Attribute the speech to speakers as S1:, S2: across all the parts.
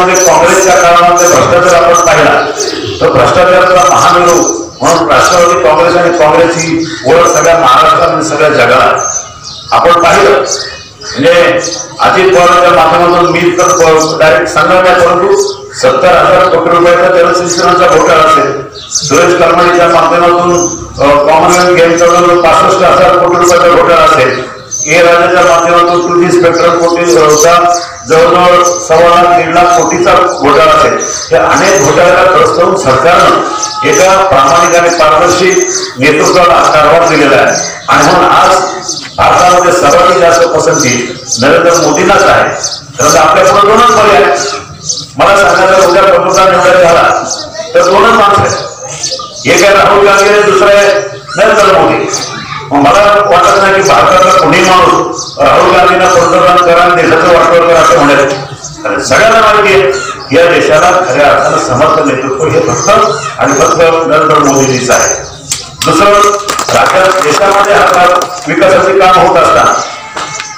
S1: राज्यामध्ये काँग्रेसच्या काळामध्ये भ्रष्टाचार आपण पाहिला तर भ्रष्टाचाराचा महामेरू म्हणून राष्ट्रवादी काँग्रेस आणि काँग्रेसची ओळख सगळ्या महाराष्ट्रात आणि सगळ्या जगाला आपण पाहिलं. म्हणजे अजित पवारांच्या माध्यमातून मी तर डायरेक्ट सांगणार नाही, परंतु 70,000 कोटी रुपयाचा जलसिंचनाचा घोटाळा असेल, सुरेश करमाळीच्या माध्यमातून कॉमनवेल्थ गेमचा 65,000 कोटी रुपयाचा घोटाळा असेल, ए राजाच्या माध्यमातून कृती स्पेक्ट्रम कोटीचा जवळजवळ 1.25 लाख कोटीचा घोटाळा असेल. या अनेक घोटाळ्याला त्रस्त होऊन सरकारनं एका प्रामाणिक आणि पारदर्शी नेतृत्वाला कारभार दिलेला आहे. आणि म्हणून आज भारतामध्ये सर्वाधिक जास्त पसंती नरेंद्र मोदींनाच आहे. तर आपल्या पुढे दोनच पर्याय आहेत. मला सांगायचं, उद्या पंतप्रधान निवडायचा झाला तर दोनच माणसं आहेत, एक आहे राहुल गांधी आणि दुसरं आहे नरेंद्र मोदी. मला वाटत नाही की भारताचा कोणी माणूस राहुल गांधींना पंतप्रधान करा आणि देशाचं वाटप करा असं म्हणेल. सगळ्यांना माहिती आहे या देशाला खऱ्या अर्थानं समर्थ नेतृत्व हे फक्त आणि फक्त नरेंद्र मोदींनीच आहे. दुसरं, राज्यात देशामध्ये हा विकासाचे काम होत असताना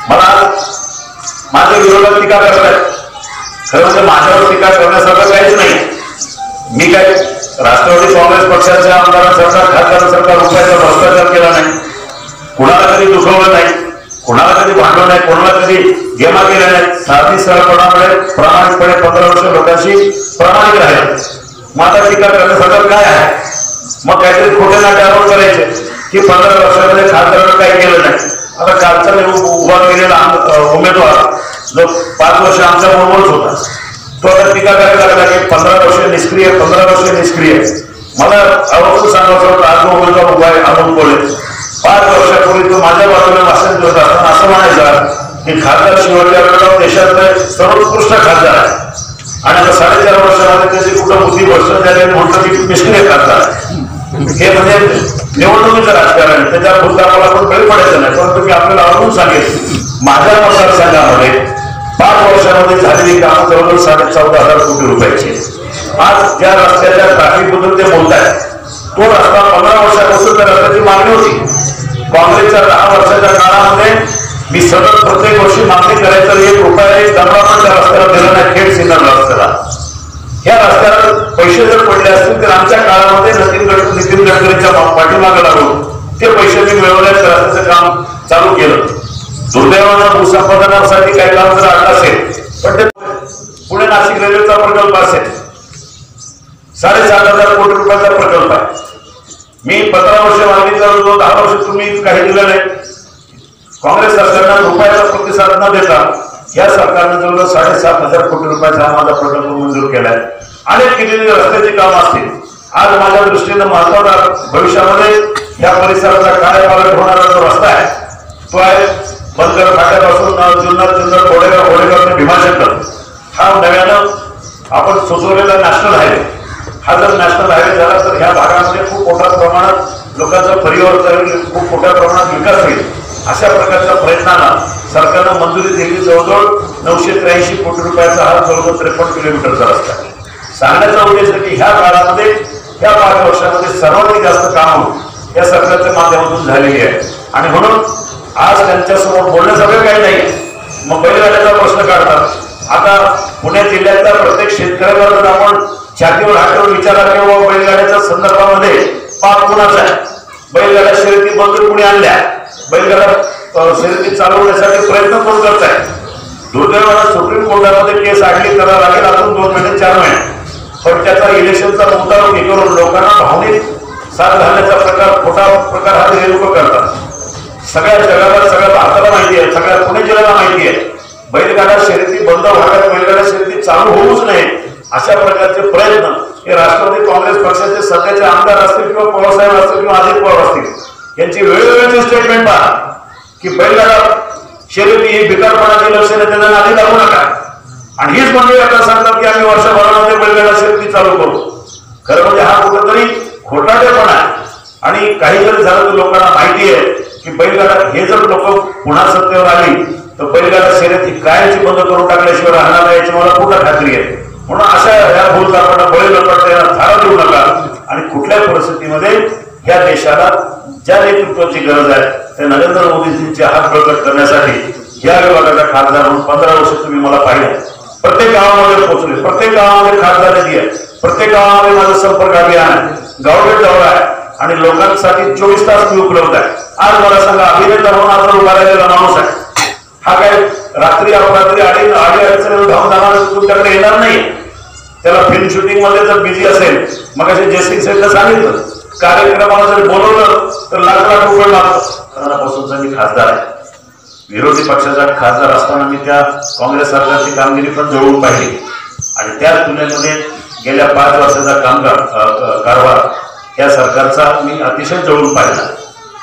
S1: मला माझ्या विरोधात टीका करतायत. खरं म्हणजे माझ्यावर टीका करण्यासारखं काहीच नाही. मी काय राष्ट्रवादी काँग्रेस पक्षाच्या आमदारांसारखा खासदारांसारखा रुपयाचा भ्रष्टाचार केला नाही, कुणाला कधी दुखवलं नाही, कुणाला कधी भांडवलं नाही, कोणाला कधी गेमा केल्या नाही. साधी सरळपणामुळे प्रामाणिकपणे 15 वर्ष लोकांशी प्रामाणिक राहिले. माता टीका करण्यासारखं काय आहे? मग काहीतरी खोटे नाटे आरोप करायचे की 15 वर्षामध्ये खासदारांना काही केलं नाही. आता कालचा उभा केलेला उमेदवार जो 5 वर्ष आमच्या बरोबरच होता, तो आता टीका करायला लागला की 15 वर्ष निष्क्रिय, 15 वर्ष निष्क्रिय. मला आवर्जून सांगायचं होतं, आज जो उमेदवार उभा आहे अमोल कोल्हे, 5 वर्षापूर्वी तो माझ्या बाजूला भाषण देत असताना असं म्हणायचा की खासदार शेवटच्या वेळेला देशातले सर्वोत्कृष्ट खासदार आहे. आणि आता 4.5 वर्षामध्ये त्याची कुठं बुद्धी भ्रष्ट झाली म्हणतो की निष्क्रिय खासदार आहे. हे म्हणजे निवडणुकीचं राजकारण, त्याच्या भूतकाळाला आपण बळी पडायचं नाही. परंतु मी आपल्याला आवडून सांगेल, माझ्या मतदारसंघामध्ये 5 वर्षामध्ये झालेली कामं जवळजवळ 14,500 कोटी रुपयाची. आज ज्या रस्त्याच्या ट्रॅफिक बद्दल ते बोलत आहेत, तो रस्ता 15 वर्षापासून त्या रस्त्याची मागणी होती. काँग्रेसच्या 10 वर्षाच्या काळामध्ये मी सतत प्रत्येक वर्षी मागणी करायचं, 1 रुपया एक दमडा पण त्या रस्त्याला दिला नाही. खेड सिन्नर रस्त्याला, ह्या रस्त्याला पैसे जर पडले असतील तर आमच्या काळामध्ये नितीन गडकरींच्या पाठीमागे लागून ते पैसे मी मिळवण्याचं रस्त्याचं काम चालू केलं. दुर्दैवानं भूसंपादनासाठी काही काम जर आलं असेल, पण ते पुणे नाशिक रेल्वेचा प्रकल्प असेल, 7,500 कोटी रुपयाचा प्रकल्प आहे. मी 15 वर्ष मागणी करतो, 10 वर्ष तुम्ही काही दिलं नाही. काँग्रेस सरकारनं रुपयाचा प्रतिसाद न देता या सरकारने जवळजवळ 7,500 कोटी रुपयाचा हा माझा प्रकल्प मंजूर केलाय. अनेक केलेली रस्त्याची कामं असतील. आज माझ्या दृष्टीनं महत्वाचा भविष्यामध्ये या परिसराचा कायापालट होणारा जो रस्ता आहे तो आहे बनकर फाट्यापासून जुन्नर घोडेगाव ते भीमाशंकर. हा नव्यानं आपण सुचवलेला नॅशनल हायवे, हा जर नॅशनल हायवे झाला तर ह्या भागामध्ये खूप मोठ्या प्रमाणात लोकांचं परिवर्तन होईल, खूप मोठ्या प्रमाणात विकास होईल. अशा प्रकारच्या प्रयत्नांना सरकारनं मंजुरी दिली. जवळजवळ 983 कोटी रुपयाचा हा जवळजवळ 53 किलोमीटरचा रस्ता. सांगण्याचा उद्देश की ह्या काळामध्ये, ह्या 5 वर्षामध्ये सर्वाधिक जास्त कामं या सरकारच्या माध्यमातून झालेली आहे. आणि म्हणून आज त्यांच्यासमोर बोलण्यासारखं काही नाही. मग बैलगाड्याचा प्रश्न काढतात. आता पुणे जिल्ह्यातल्या प्रत्येक शेतकऱ्याला जर आपण छातीवर हात ठेवून विचारला किंवा बैलगाड्याच्या संदर्भामध्ये पाप कुणाचा आहे, बैलगाड्या शर्यती बंद कुणी आणल्या, बैलगाडा शर्यती चालवण्यासाठी प्रयत्न कोण करत आहे. दुर्दैवानं सुप्रीम कोर्टामध्ये केस आडली करावं लागेल अजून 2 महिने 4 महिने. पण त्याचा इलेक्शनचा मुद्दा करून लोकांना भावनिक साथ घालण्याचा प्रकार, खोटा प्रकार हा हे लोक करतात. सगळ्या जगाला, सगळ्या भारताला माहिती आहे, सगळ्या पुणे जिल्ह्याला माहिती आहे, बैलगाडा शर्यती बंद व्हाव्यात, बैलगाडा शर्यती चालू होऊच नये अशा प्रकारचे प्रयत्न हे राष्ट्रवादी काँग्रेस पक्षाचे सध्याचे आमदार असतील किंवा पवारसाहेब असतील किंवा अजित पवार असतील, यांची वेगवेगळी स्टेटमेंट पहा की बैलगाडा शर्यती ही बिकारपणाची लक्षणे त्यांना नादी लागू नका. आणि हीच मंडळी आता सांगतात की आम्ही वर्षभरामध्ये बैलगाडा शर्यती चालू करू. खरं म्हणजे हा कुठेतरी खोटारडेपणा आहे. आणि काही जरी झालं तर लोकांना माहिती आहे की बैलगाडा हे जर लोक पुन्हा सत्तेवर आली तर बैलगाडा शर्यती कायची बंद करून टाकल्याशिवाय राहणार नाही याची मला पूर्ण खात्री आहे. म्हणून अशा या भूलथापांना बळी न पडता यांना थारा देऊ नका. आणि कुठल्या परिस्थितीमध्ये या देशाला ज्या नेतृत्वाची गरज आहे त्या नरेंद्र मोदींचे हात बळकट करण्यासाठी या विभागाचा खासदार म्हणून 15 वर्ष तुम्ही मला पाहिलं. प्रत्येक गावामध्ये पोहोचले, प्रत्येक गावामध्ये खासदार निधी आहे, प्रत्येक गावामध्ये माझं संपर्क अभियान आहे, गव्हर्नमेंट दौरा आहे आणि लोकांसाठी 24 तास मी उपलब्ध आहे. आज मला सांगा, अभिनेता म्हणून आपण उभा राहिलेला माणूस आहे, हा काय रात्री अपरात्री आडी अडचणी धावून जाणार तुमच्याकडे येणार नाही. त्याला फिल्म शूटिंग मध्ये जर बिझी असेल, मग असे जयसिंग सेठला सांगितलं कार्यक्रमाला जर बोलवलं तर लाख लाख रुपये मागतो. मनापासूनचा मी खासदार आहे, विरोधी पक्षाचा खासदार असताना मी त्या काँग्रेस सरकारची कामगिरी पण जवळून पाहिली आणि त्या तुलनेमध्ये गेल्या 5 वर्षाचा कारभार या सरकारचा मी अतिशय जवळून पाहिला.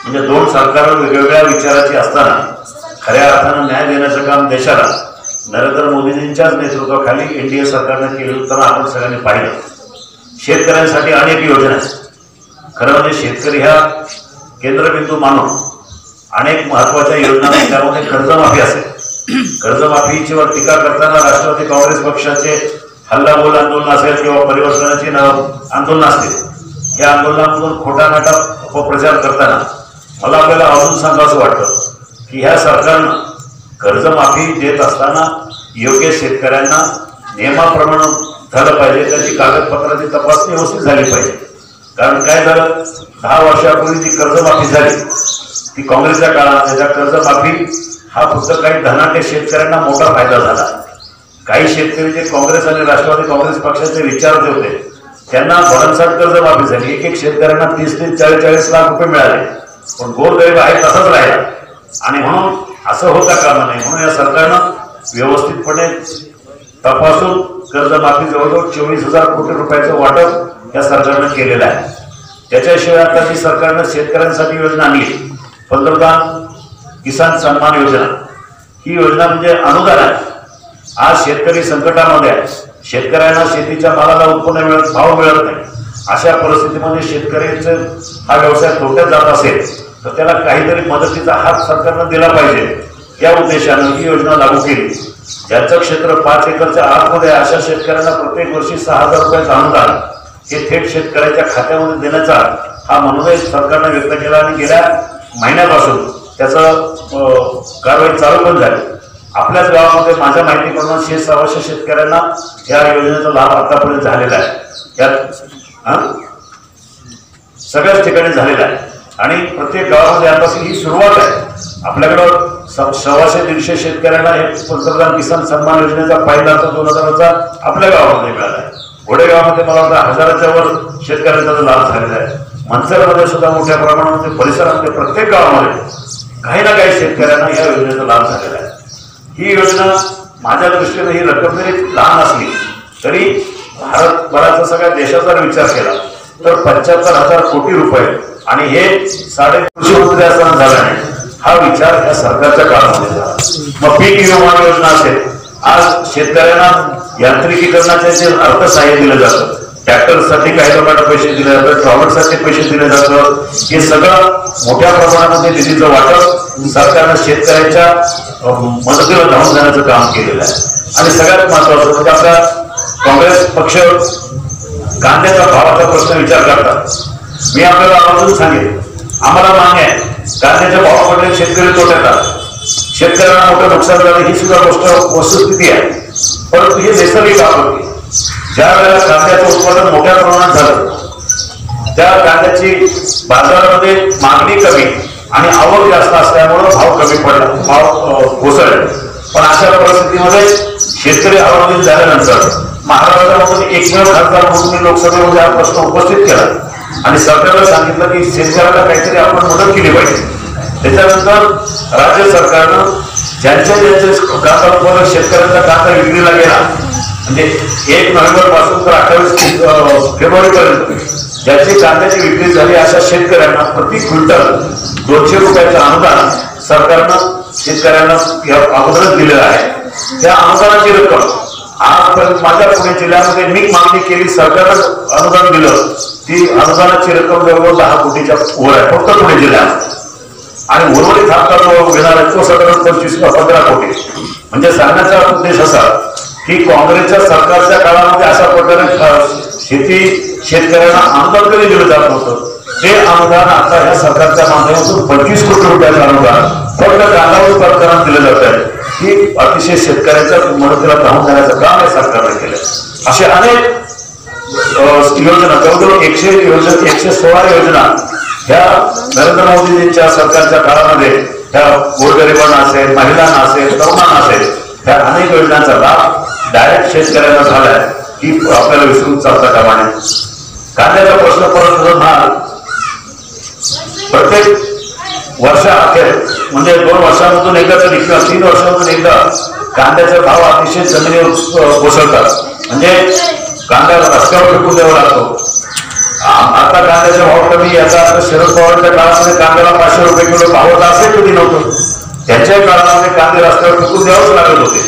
S1: म्हणजे 2 सरकार वेगवेगळ्या विचाराची असताना खऱ्या अर्थानं न्याय देण्याचं काम देशाला नरेंद्र मोदींच्याच नेतृत्वाखाली एनडीए सरकारने केलं होतं आपण सगळ्यांनी पाहिलं. शेतकऱ्यांसाठी अनेक योजना आहेत. खरं म्हणजे शेतकरी ह्या केंद्रबिंदू मानून अनेक महत्वाच्या योजना, त्यामध्ये कर्जमाफी असेल. कर्जमाफीवर टीका करताना राष्ट्रवादी काँग्रेस पक्षाचे हल्लाबोल आंदोलन असेल किंवा परिवर्तनाची आंदोलन असतील, या आंदोलनामधून खोटा नाटा अपप्रचार करताना मला आपल्याला अजून सांगावं वाटतं की ह्या सरकारनं कर्जमाफी देत असताना योग्य शेतकऱ्यांना नियमाप्रमाणे झालं पाहिजे, त्याची कागदपत्राची तपासणी व्यवस्थित झाली पाहिजे. कारण काय झालं, 10 वर्षापूर्वी जी कर्जमाफी झाली ती काँग्रेसच्या काळात, त्या कर्जमाफी हा फक्त काही धनाढ्य शेतकऱ्यांना मोठा फायदा झाला. काही शेतकरी जे काँग्रेस आणि राष्ट्रवादी काँग्रेस पक्षाचे विचारते होते त्यांना भरमसाठ कर्जमाफी झाली. एक शेतकऱ्यांना 30-40 लाख रुपये मिळाले, पण गोरगरीब आहे तसंच राहिला. आणि म्हणून असं होता कामा नये, म्हणून या सरकारनं व्यवस्थितपणे तपासून कर्जमाफी जवळजवळ 24,000 कोटी रुपयाचं वाटप या सरकारनं केलेलं आहे. त्याच्याशिवाय आता जी सरकारनं शेतकऱ्यांसाठी योजना आणली, पंतप्रधान किसान सन्मान योजना, ही योजना म्हणजे अनुदान आहे. आज शेतकरी संकटामध्ये आहे, शेतकऱ्यांना शेतीच्या मालाला उत्पन्न भाव मिळत नाही. अशा परिस्थितीमध्ये शेतकऱ्यांचा हा व्यवसाय तोट्यात जात असेल तर त्याला काहीतरी मदतीचा हात सरकारनं दिला पाहिजे. या उद्देशानं ही योजना लागू केली. ज्यांचं क्षेत्र 5 एकरच्या आतमध्ये अशा शेतकऱ्यांना प्रत्येक वर्षी 6,000 रुपयाचं अनुदान हे थेट शेतकऱ्याच्या खात्यामध्ये देण्याचा हा मनोदय सरकारनं व्यक्त केला आणि गेल्या महिन्यापासून त्याचं कारवाई चालू पण झाली. आपल्याच गावामध्ये माझ्या माहितीप्रमाणे 600 शेतकऱ्यांना या योजनेचा लाभ आतापर्यंत झालेला आहे. यात सगळ्याच ठिकाणी झालेला आहे आणि प्रत्येक गावामध्ये यापासून ही सुरुवात आहे. आपल्याकडं 100-150 शेतकऱ्यांना हे पंतप्रधान किसान सन्मान योजनेचा फायदा 2000चा आपल्या गावामध्ये मिळाला आहे. घोडेगावामध्ये मला वाटतं 1000च्या वर शेतकऱ्यांचा लाभ झालेला आहे. मनसरमध्ये सुद्धा मोठ्या प्रमाणामध्ये, परिसरामध्ये प्रत्येक गावामध्ये काही ना काही शेतकऱ्यांना या योजनेचा लाभ झालेला आहे. ही योजना माझ्या दृष्टीने ही रक्कम जरी लहान असली तरी भारतभराचा सगळ्या देशाचा विचार केला तर 75,000 कोटी रुपये आणि हे 3.5 मंत्री असताना झाला नाही. हा विचार या सरकारच्या काळामध्ये झाला. मग पीक विमा योजना असेल, आज शेतकऱ्यांना यांत्रिकीकरणाचे जे अर्थसहाय्य दिलं जातं, ट्रॅक्टरसाठी काही लोकांना पैसे दिले जातात, ट्रॉवर्ससाठी पैसे दिले जातात, हे सगळं मोठ्या प्रमाणामध्ये निधीचं वाटप सरकारनं शेतकऱ्यांच्या मदतीला धावून जाण्याचं काम केलेलं आहे. आणि सगळ्यात महत्वाचं म्हणजे आपला काँग्रेस पक्ष कांद्याच्या भावाचा प्रश्न विचार करतात. मी आपल्याला आवर्जून सांगेन, आम्हाला मान्य आहे कांद्याच्या भावामध्ये शेतकरी तोट्यात, शेतकऱ्यांना मोठं नुकसान झालं ही सुद्धा गोष्ट वस्तुस्थिती आहे. परंतु ही नैसर्गिक आपत्ती, ज्या वेळेला कांद्याचं उत्पादन मोठ्या प्रमाणात झालं त्या कांद्याची बाजारामध्ये मागणी कमी आणि आवक जास्त असल्यामुळे भाव कमी पडला, भाव कोसळले. पण अशा परिस्थितीमध्ये शेतकरी अवलंबित झाल्यानंतर महाराष्ट्रामध्ये एकमेव खासदार म्हणून मी लोकसभेमध्ये हा प्रश्न उपस्थित केला आणि सरकारला सांगितलं की शेतकऱ्याला काहीतरी आपण मदत केली पाहिजे. त्याच्यानंतर राज्य सरकारनं ज्यांच्या कांदा उत्पादक शेतकऱ्यांचा कांदा विक्रीला गेला म्हणजे 1 नोव्हेंबर पासून तर 28 फेब्रुवारीपर्यंत ज्याची कांद्याची विक्री झाली अशा शेतकऱ्यांना प्रति क्विंटल 200 रुपयाचं अनुदान सरकारनं शेतकऱ्यांना अगोदरच दिलेलं आहे. त्या अनुदानाची रक्कम आजपर्यंत माझ्या पुणे जिल्ह्यामध्ये मी मागणी केली, सरकारनं अनुदान दिलं, ती अनुदानाची रक्कम जवळजवळ 10 कोटीच्या वर आहे फक्त पुणे जिल्ह्यात. आणि उर्वरित हप्ता जो घेणार आहे तो साधारण 25-15 कोटी. म्हणजे सांगण्याचा उद्देश असा की काँग्रेसच्या सरकारच्या काळामध्ये अशा प्रकारे शेती शेतकऱ्यांना अनुदान कधी दिलं जात नव्हतं. ते अनुदान आता या सरकारच्या माध्यमातून 25 कोटी रुपयाचं अनुदान फक्त कांदा उत्पादकांना दिलं जात आहे. की अतिशय शेतकऱ्याच्या मदतीला धावून जाण्याचं काम या सरकारने केलं. असे अनेक योजना, जवळजवळ 116 योजना ह्या नरेंद्र मोदींच्या सरकारच्या काळामध्ये ह्या गोरगरिबांना असेल, महिलांना असेल, तरुणांना असेल, ह्या अनेक योजनांचा लाभ डायरेक्ट शेतकऱ्यांना झालाय की आपल्याला विसरून चालता कामा नये. कांद्याचा प्रश्न परत म्हणाल, प्रत्येक वर्षाअखेर म्हणजे 2 वर्षांमधून एकदा तरी किंवा 3 वर्षांमधून एकदा कांद्याचे भाव अतिशय जमिनीवर कोसळतात. म्हणजे कांदा रस्त्यावर फेकून द्यावा लागतो. आता कांद्याचे भाव कमी, याचा अर्थ शरद पवारच्या काळामध्ये कांद्याला 500 रुपये किलो भाव होता असे कधी नव्हतं. त्यांच्या काळामध्ये कांदे रस्त्यावर फेकून द्यावंच लागत होते.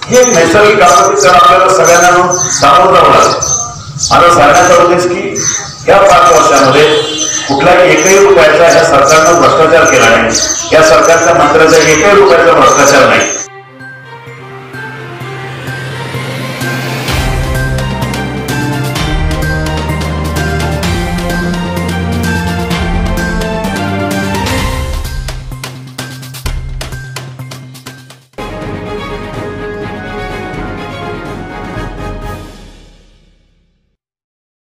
S1: हे नैसर्गिक आपत्ती तर आपल्याला सगळ्यांना सामोरं जावं लागेल. माझा सांगण्याचा उद्देश की या 5 वर्षामध्ये कुठलाही एकही रुपयाचा या सरकारनं भ्रष्टाचार केला नाही. या सरकारच्या मंत्र्याचा एकही रुपयाचा भ्रष्टाचार नाही.